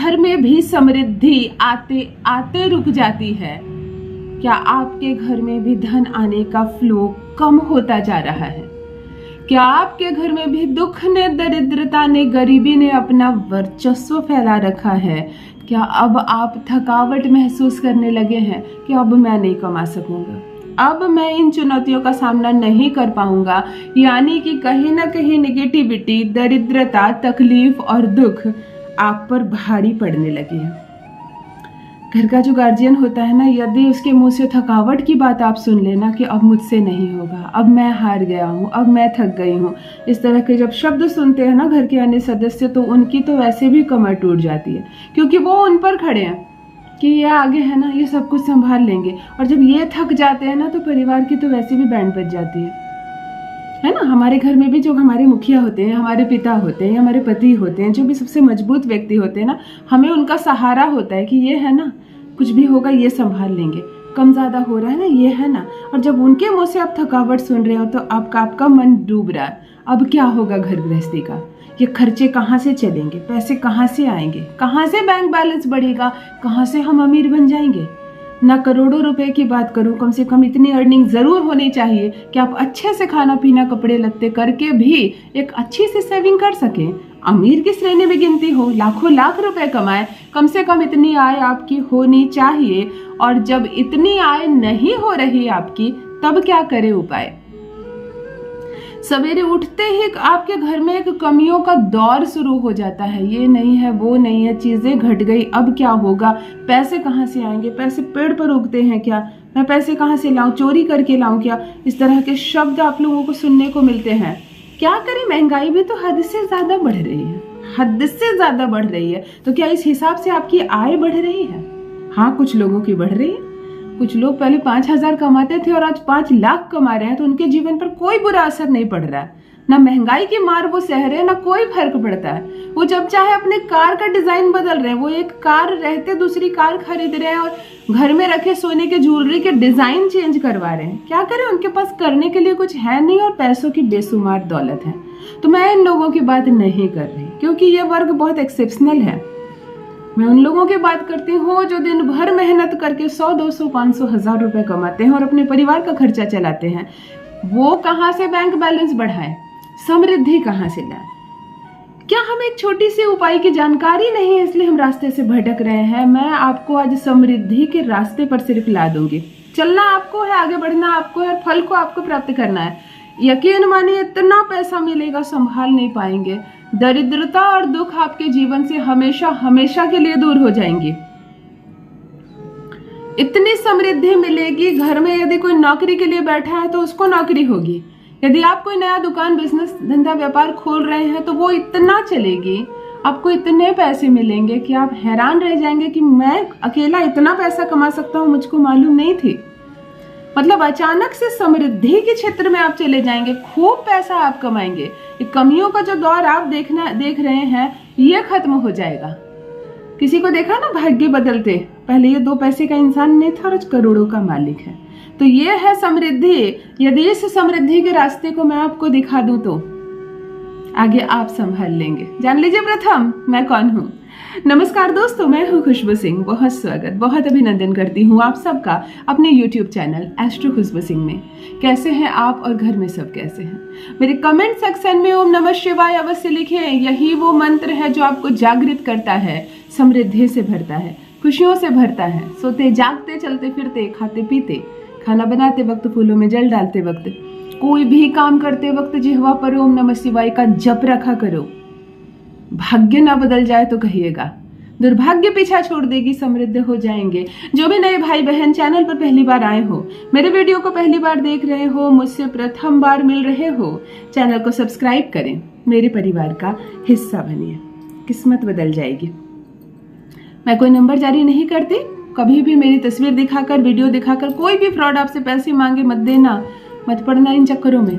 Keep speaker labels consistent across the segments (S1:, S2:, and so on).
S1: घर में भी समृद्धि आते आते रुक जाती है? क्या आपके घर में भी धन आने का फ्लो कम होता जा रहा है? क्या आपके घर में भी दुख ने, दरिद्रता ने, गरीबी ने अपना वर्चस्व फैला रखा है? क्या अब आप थकावट महसूस करने लगे हैं कि अब मैं नहीं कमा सकूंगा, अब मैं इन चुनौतियों का सामना नहीं कर पाऊंगा, यानी कि कहीं ना कहीं नेगेटिविटी, दरिद्रता, तकलीफ और दुख आप पर भारी पड़ने लगी है? घर का जो गार्जियन होता है ना, यदि उसके मुंह से थकावट की बात आप सुन लेना कि अब मुझसे नहीं होगा, अब मैं हार गया हूँ, अब मैं थक गई हूँ, इस तरह के जब शब्द सुनते हैं ना घर के अन्य सदस्य, तो उनकी तो वैसे भी कमर टूट जाती है, क्योंकि वो उन पर खड़े हैं कि ये आगे है ना, ये सब कुछ संभाल लेंगे। और जब ये थक जाते हैं ना, तो परिवार की तो वैसे भी बैंड बज जाती है ना। हमारे घर में भी जो हमारे मुखिया होते हैं, हमारे पिता होते हैं, हमारे पति होते हैं, जो भी सबसे मजबूत व्यक्ति होते हैं ना, हमें उनका सहारा होता है कि ये है ना, कुछ भी होगा ये संभाल लेंगे, कम ज्यादा हो रहा है ना, ये है ना। और जब उनके मुंह से आप थकावट सुन रहे हो तो आपका मन डूब रहा है। अब क्या होगा घर गृहस्थी का? ये खर्चे कहाँ से चलेंगे, पैसे कहाँ से आएंगे, कहाँ से बैंक बैलेंस बढ़ेगा, कहाँ से हम अमीर बन जाएंगे? ना करोड़ों रुपए की बात करूं, कम से कम इतनी अर्निंग जरूर होनी चाहिए कि आप अच्छे से खाना पीना, कपड़े लत्ते करके भी एक अच्छी सी सेविंग कर सकें। अमीर की श्रेणी में गिनती हो, लाखों लाख रुपए कमाए, कम से कम इतनी आय आपकी होनी चाहिए। और जब इतनी आय नहीं हो रही आपकी, तब क्या करे उपाय? सवेरे उठते ही आपके घर में एक कमियों का दौर शुरू हो जाता है। ये नहीं है, वो नहीं है, चीजें घट गई, अब क्या होगा, पैसे कहाँ से आएंगे, पैसे पेड़ पर उगते हैं क्या, मैं पैसे कहाँ से लाऊं, चोरी करके लाऊं क्या? इस तरह के शब्द आप लोगों को सुनने को मिलते हैं। क्या करें, महंगाई भी तो हद से ज्यादा बढ़ रही है, हद से ज्यादा बढ़ रही है। तो क्या इस हिसाब से आपकी आय बढ़ रही है? हाँ, कुछ लोगों की बढ़ रही है। कुछ लोग पहले 5,000 कमाते थे और आज 5 लाख कमा रहे हैं, तो उनके जीवन पर कोई बुरा असर नहीं पड़ रहा है। ना महंगाई की मार वो सह रहे हैं, ना कोई फर्क पड़ता है। वो जब चाहे अपने कार का डिजाइन बदल रहे हैं, वो एक कार रहते दूसरी कार खरीद रहे हैं और घर में रखे सोने के ज्वेलरी के डिजाइन चेंज करवा रहे हैं। क्या करें, उनके पास करने के लिए कुछ है नहीं और पैसों की बेशुमार दौलत है। तो मैं इन लोगों की बात नहीं कर रही, क्योंकि ये वर्ग बहुत एक्सेप्शनल है। मैं उन लोगों की बात करती हूँ जो दिन भर मेहनत करके 100, 200, 500, 1000 रुपए कमाते हैं और अपने परिवार का खर्चा चलाते हैं। वो कहाँ से बैंक बैलेंस बढ़ाएं, समृद्धि कहाँ से लाएं? क्या हमें एक छोटी सी उपाय की जानकारी नहीं है, इसलिए हम रास्ते से भटक रहे हैं? मैं आपको आज समृद्धि के रास्ते पर सिर्फ ला दूंगी। चलना आपको है, आगे बढ़ना आपको है, फल को आपको प्राप्त करना है। यकीन मानिए, इतना पैसा मिलेगा संभाल नहीं पाएंगे। दरिद्रता और दुख आपके जीवन से हमेशा हमेशा के लिए दूर हो जाएंगे। इतनी समृद्धि मिलेगी, घर में यदि कोई नौकरी के लिए बैठा है तो उसको नौकरी होगी। यदि आप कोई नया दुकान, बिजनेस, धंधा, व्यापार खोल रहे हैं तो वो इतना चलेगी, आपको इतने पैसे मिलेंगे कि आप हैरान रह जाएंगे कि मैं अकेला इतना पैसा कमा सकता हूँ, मुझको मालूम नहीं थी। मतलब अचानक से समृद्धि के क्षेत्र में आप चले जाएंगे, खूब पैसा आप कमाएंगे। ये कमियों का जो दौर आप देख रहे हैं, ये खत्म हो जाएगा। किसी को देखा ना भाग्य बदलते, पहले ये 2 पैसे का इंसान नहीं था और आज करोड़ों का मालिक है। तो ये है समृद्धि। यदि इस समृद्धि के रास्ते को मैं आपको दिखा दूं तो आगे आप संभाल लेंगे। जान लीजिए प्रथम मैं कौन हूँ। नमस्कार दोस्तों, मैं हूँ खुशबू सिंह। बहुत स्वागत, बहुत अभिनंदन करती हूँ आप सबका अपने YouTube चैनल एस्ट्रो खुशबू सिंह में। कैसे हैं आप और घर में सब कैसे हैं? मेरे कमेंट सेक्शन में ओम नमः शिवाय अवश्य लिखें। यही वो मंत्र है जो आपको जागृत करता है, समृद्धि से भरता है, खुशियों से भरता है। सोते जागते, चलते फिरते, खाते पीते, खाना बनाते वक्त, फूलों में जल डालते वक्त, कोई भी काम करते वक्त जिह्वा पर ओम नमः शिवाय का जप रखा करो। भाग्य ना बदल जाए तो कहिएगा, दुर्भाग्य पीछा छोड़ देगी, समृद्ध हो जाएंगे। जो भी नए भाई बहन चैनल पर पहली बार आए हो, मेरे वीडियो को पहली बार देख रहे हो, मुझसे प्रथम बार मिल रहे हो, चैनल को सब्सक्राइब करें, मेरे परिवार का हिस्सा बनिए, किस्मत बदल जाएगी। मैं कोई नंबर जारी नहीं करती, कभी भी मेरी तस्वीर दिखाकर, वीडियो दिखाकर कोई भी फ्रॉड आपसे पैसे मांगे मत देना, मत पड़ना इन चक्करों में।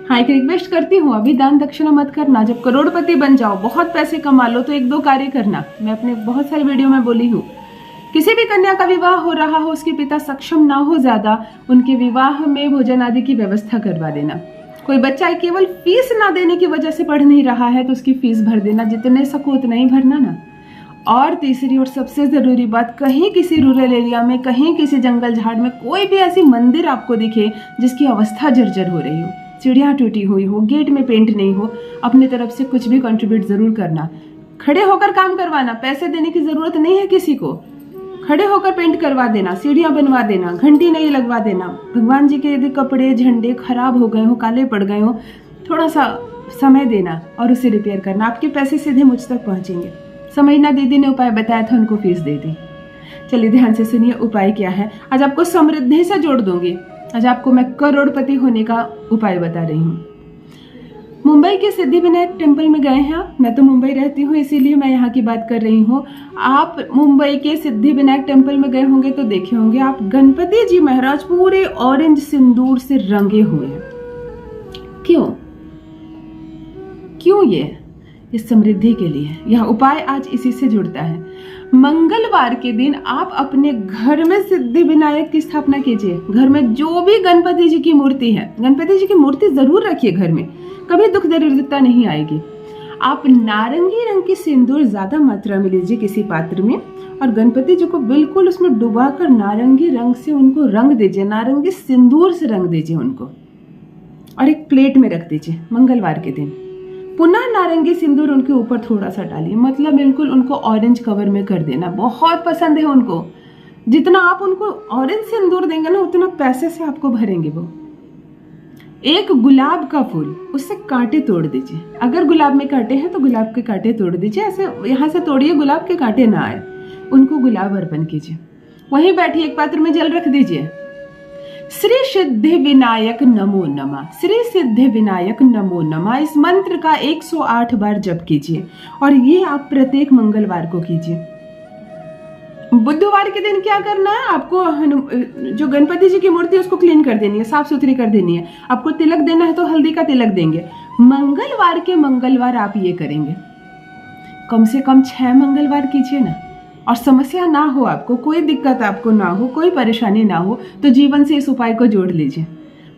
S1: हाँ, एक रिक्वेस्ट करती हूँ, अभी दान दक्षिणा मत करना। जब करोड़पति बन जाओ, बहुत पैसे कमा लो, तो 1-2 कार्य करना। मैं अपने बहुत सारे वीडियो में बोली हूँ, किसी भी कन्या का विवाह हो रहा हो, उसके पिता सक्षम ना हो ज्यादा, उनके विवाह में भोजन आदि की व्यवस्था करवा देना। कोई बच्चा केवल फीस ना देने की वजह से पढ़ नहीं रहा है तो उसकी फीस भर देना, जितने सको उतना ही भरना ना। और तीसरी और सबसे ज़रूरी बात, कहीं किसी रूरल एरिया में, कहीं किसी जंगल झाड़ में कोई भी ऐसी मंदिर आपको दिखे जिसकी अवस्था जर्जर हो रही हो, सीढ़ियाँ टूटी हुई हो, गेट में पेंट नहीं हो, अपनी तरफ से कुछ भी कंट्रीब्यूट ज़रूर करना। खड़े होकर काम करवाना, पैसे देने की ज़रूरत नहीं है किसी को। खड़े होकर पेंट करवा देना, सीढ़ियाँ बनवा देना, घंटी नहीं लगवा देना। भगवान जी के यदि कपड़े झंडे खराब हो गए हो, काले पड़ गए हो, थोड़ा सा समय देना और उसे रिपेयर करना, आपके पैसे सीधे मुझ तक पहुँचेंगे। समझना दीदी ने उपाय बताया था, उनको फीस दे दी। चलिए ध्यान से सुनिए उपाय क्या है। आज आपको समृद्धि से जोड़ दूंगी। आज आपको मैं करोड़पति होने का उपाय बता रही हूँ। मुंबई के सिद्धिविनायक टेम्पल में गए हैं आप? मैं तो मुंबई रहती हूँ इसीलिए मैं यहाँ की बात कर रही हूँ। आप मुंबई के सिद्धिविनायक टेम्पल में गए होंगे तो देखे होंगे आप गणपति जी महाराज पूरे ऑरेंज सिंदूर से रंगे हुए हैं। क्यों ये समृद्धि के लिए। यह उपाय आज इसी से जुड़ता है। मंगलवार के दिन आप अपने घर में सिद्धिविनायक की स्थापना कीजिए। घर में जो भी गणपति जी की मूर्ति है, गणपति जी की मूर्ति जरूर रखिए घर में, कभी दुख दरिद्रता नहीं आएगी। आप नारंगी रंग की सिंदूर ज्यादा मात्रा में लीजिए किसी पात्र में और गणपति जी को बिल्कुल उसमें डुबाकर नारंगी रंग से उनको रंग दीजिए, नारंगी सिंदूर से रंग दीजिए उनको और एक प्लेट में रख दीजिए। मंगलवार के दिन पुनः नारंगी सिंदूर उनके ऊपर थोड़ा सा डालिए, मतलब बिल्कुल उनको ऑरेंज कवर में कर देना। बहुत पसंद है उनको, जितना आप उनको ऑरेंज सिंदूर देंगे ना उतना पैसे से आपको भरेंगे वो। एक गुलाब का फूल, उससे कांटे तोड़ दीजिए। अगर गुलाब में कांटे हैं तो गुलाब के कांटे तोड़ दीजिए, ऐसे यहाँ से तोड़िए गुलाब के कांटे ना आए। उनको गुलाब अर्पण कीजिए। वहीं बैठिए, एक पात्र में जल रख दीजिए। श्री सिद्धि विनायक नमो नमः, श्री सिद्धि विनायक नमो नमः, इस मंत्र का 108 बार जप कीजिए और ये आप प्रत्येक मंगलवार को कीजिए। बुधवार के दिन क्या करना है आपको, जो गणपति जी की मूर्ति है उसको क्लीन कर देनी है, साफ सुथरी कर देनी है। आपको तिलक देना है तो हल्दी का तिलक देंगे। मंगलवार के मंगलवार आप ये करेंगे, कम से कम 6 मंगलवार कीजिए ना। और समस्या ना हो, आपको कोई दिक्कत आपको ना हो, कोई परेशानी ना हो तो जीवन से इस उपाय को जोड़ लीजिए।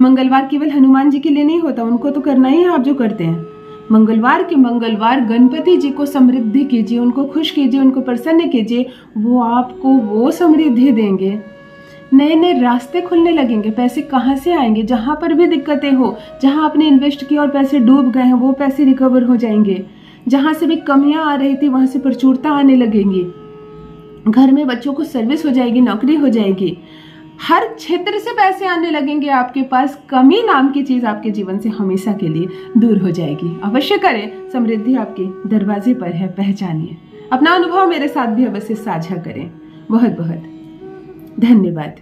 S1: मंगलवार केवल हनुमान जी के लिए नहीं होता, उनको तो करना ही है आप जो करते हैं। मंगलवार के मंगलवार गणपति जी को समृद्धि कीजिए, उनको खुश कीजिए, उनको प्रसन्न कीजिए। वो आपको वो समृद्धि देंगे, नए नए रास्ते खुलने लगेंगे। पैसे कहाँ से आएंगे? जहाँ पर भी दिक्कतें हो, जहाँ आपने इन्वेस्ट किया और पैसे डूब गए हैं वो पैसे रिकवर हो जाएंगे। जहाँ से भी कमियाँ आ रही थी वहाँ से प्रचुरता आने लगेंगी। घर में बच्चों को सर्विस हो जाएगी, नौकरी हो जाएगी। हर क्षेत्र से पैसे आने लगेंगे आपके पास। कमी नाम की चीज आपके जीवन से हमेशा के लिए दूर हो जाएगी। अवश्य करें, समृद्धि आपके दरवाजे पर है, पहचानिए। अपना अनुभव मेरे साथ भी अवश्य साझा करें। बहुत बहुत धन्यवाद।